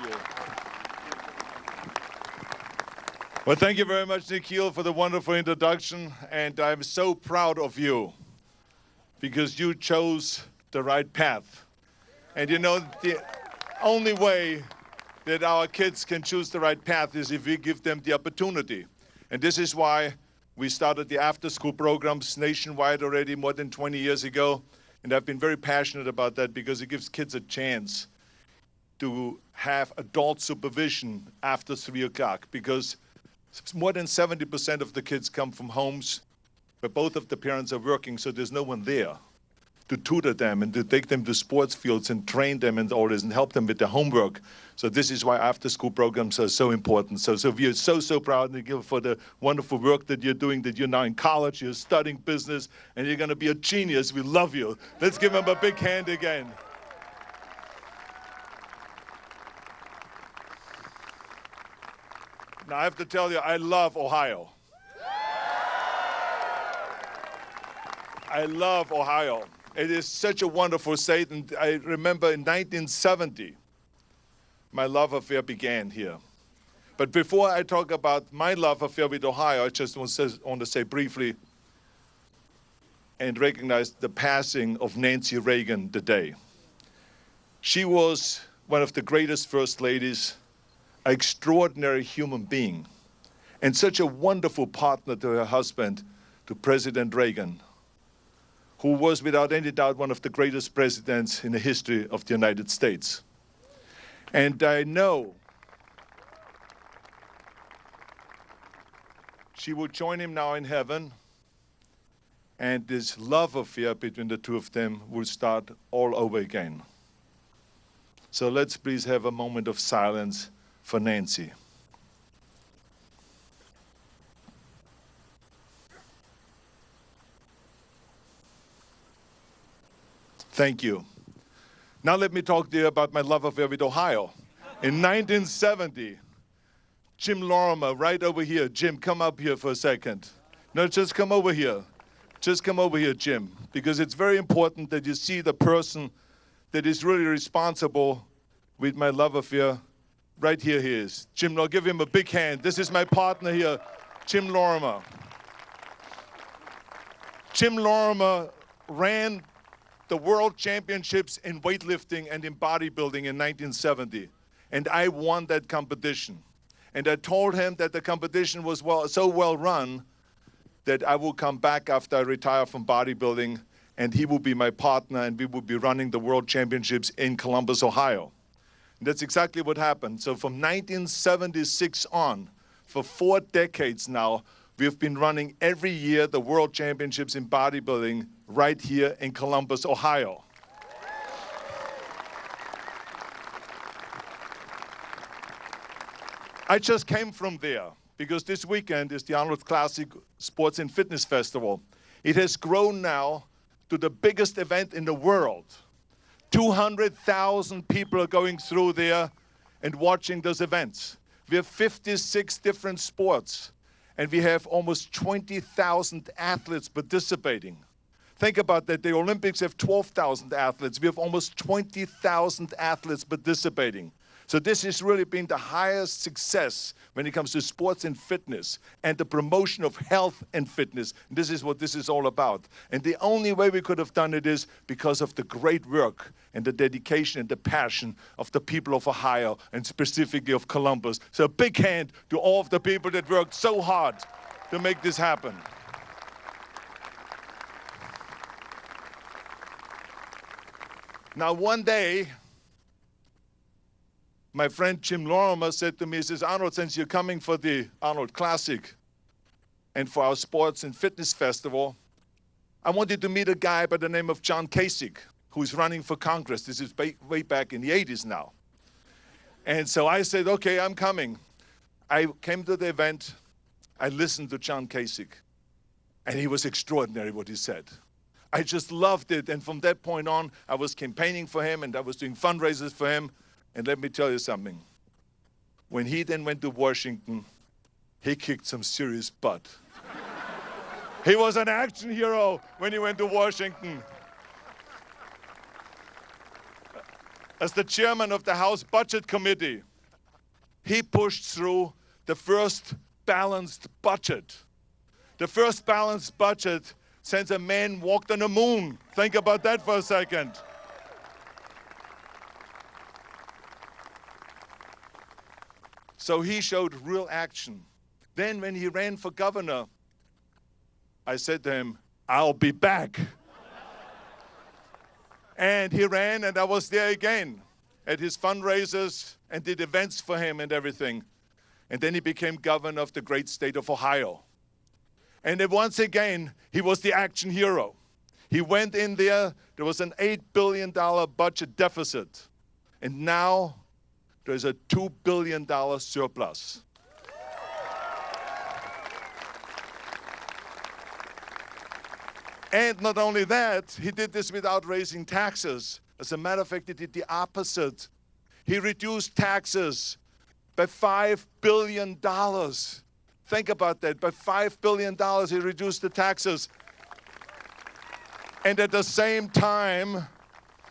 you. Well, thank you very much, Nikhil, for the wonderful introduction. And I'm so proud of you because you chose the right path. And you know, the only way that our kids can choose the right path is if we give them the opportunity. And this is why we started the after-school programs nationwide already more than 20 years ago. And I've been very passionate about that because it gives kids a chance to have adult supervision after 3 o'clock, because more than 70% of the kids come from homes where both of the parents are working, so there's no one there to tutor them and to take them to sports fields and train them and all this and help them with their homework. So this is why after-school programs are so important. So we are so proud, Nikhil, for the wonderful work that you're doing, that you're now in college, you're studying business, and you're going to be a genius. We love you. Let's give him a big hand again. Now, I have to tell you, I love Ohio. I love Ohio. It is such a wonderful state, and I remember in 1970, my love affair began here. But before I talk about my love affair with Ohio, I just want to say briefly and recognize the passing of Nancy Reagan today. She was one of the greatest first ladies, an extraordinary human being, and such a wonderful partner to her husband, to President Reagan, who was without any doubt one of the greatest presidents in the history of the United States. And I know she will join him now in heaven, and this love affair between the two of them will start all over again. So let's please have a moment of silence for Nancy. Thank you. Now let me talk to you about my love affair with Ohio. In 1970, Jim Lorimer, right over here. Jim, come up here for a second. No, just come over here. Just come over here, Jim, because it's very important that you see the person that is really responsible with my love affair. Right here he is. Jim, now give him a big hand. This is my partner here, Jim Lorimer. Jim Lorimer ran the World Championships in weightlifting and in bodybuilding in 1970. And I won that competition. And I told him that the competition was so well run that I will come back after I retire from bodybuilding, and he will be my partner, and we will be running the World Championships in Columbus, Ohio. And that's exactly what happened. So from 1976 on, for 4 decades now, we have been running every year the World Championships in bodybuilding right here in Columbus, Ohio. I just came from there because this weekend is the Arnold Classic Sports and Fitness Festival. It has grown now to the biggest event in the world. 200,000 people are going through there and watching those events. We have 56 different sports, and we have almost 20,000 athletes participating. Think about that. The Olympics have 12,000 athletes. We have almost 20,000 athletes participating. So this has really been the highest success when it comes to sports and fitness and the promotion of health and fitness. This is what this is all about. And the only way we could have done it is because of the great work and the dedication and the passion of the people of Ohio and specifically of Columbus. So a big hand to all of the people that worked so hard to make this happen. Now one day, my friend Jim Lorimer said to me, he says, Arnold, since you're coming for the Arnold Classic and for our Sports and Fitness Festival, I want you to meet a guy by the name of John Kasich, who's running for Congress. This is way back in the 80s now. And so I said, okay, I'm coming. I came to the event. I listened to John Kasich, and he was extraordinary what he said. I just loved it. And from that point on, I was campaigning for him, and I was doing fundraisers for him. And let me tell you something. When he then went to Washington, he kicked some serious butt. He was an action hero when he went to Washington. as the chairman of the House Budget Committee, he pushed through the first balanced budget. The first balanced budget since a man walked on the moon. Think about that for a second. So he showed real action. Then when he ran for governor, I said to him, I'll be back. And he ran, and I was there again at his fundraisers and did events for him and everything. And then he became governor of the great state of Ohio. And then once again, he was the action hero. He went in there was an $8 billion budget deficit. And now there's a $2 billion surplus. And not only that, he did this without raising taxes. As a matter of fact, he did the opposite. He reduced taxes by $5 billion. Think about that. By $5 billion, he reduced the taxes. And at the same time,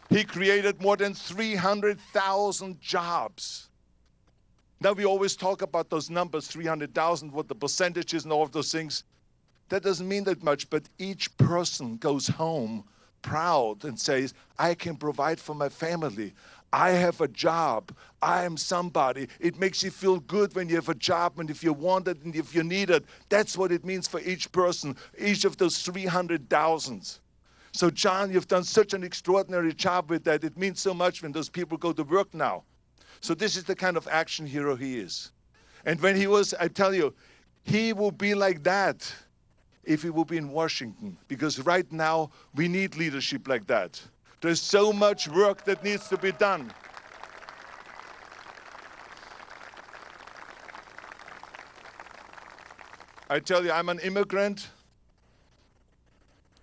he created more than 300,000 jobs. Now, we always talk about those numbers, 300,000, what the percentage is and all of those things. That doesn't mean that much, but each person goes home proud and says, I can provide for my family. I have a job. I am somebody. It makes you feel good when you have a job and if you want it and if you need it. That's what it means for each person, each of those 300,000. So, John, you've done such an extraordinary job with that. It means so much when those people go to work now. So this is the kind of action hero he is. And when he was, I tell you, he will be like that if he will be in Washington. Because right now, we need leadership like that. There's so much work that needs to be done. I tell you, I'm an immigrant.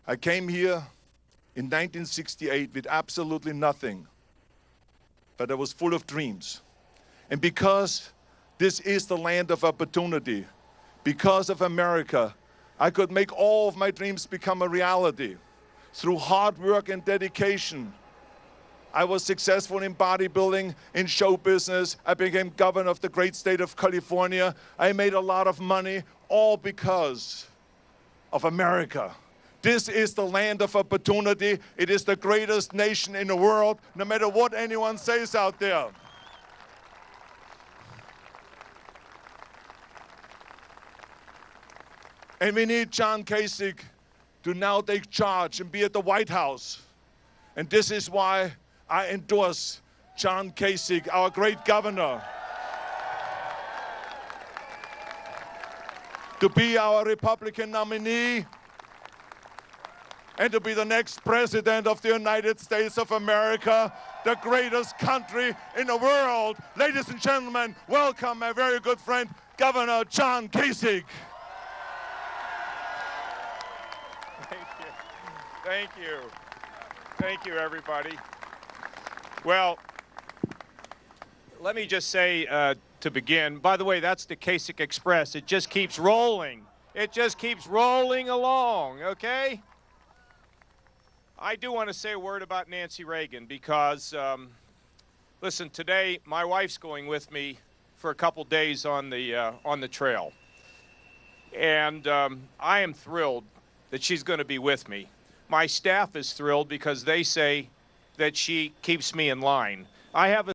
I came here in 1968 with absolutely nothing. But I was full of dreams. And because this is the land of opportunity, because of America, I could make all of my dreams become a reality. Through hard work and dedication, I was successful in bodybuilding, in show business. I became governor of the great state of California. I made a lot of money, all because of America. This is the land of opportunity. It is the greatest nation in the world, no matter what anyone says out there. And we need John Kasich to now take charge and be at the White House. And this is why I endorse John Kasich, our great governor, to be our Republican nominee and to be the next president of the United States of America, the greatest country in the world. Ladies and gentlemen, welcome my very good friend, Governor John Kasich. Thank you. Thank you, everybody. Well, let me just say to begin, by the way, that's the Kasich Express. It just keeps rolling. It just keeps rolling along, okay? I do want to say a word about Nancy Reagan because, listen, today my wife's going with me for a couple days on the trail. And I am thrilled that she's going to be with me. My staff is thrilled because they say that she keeps me in line. I have a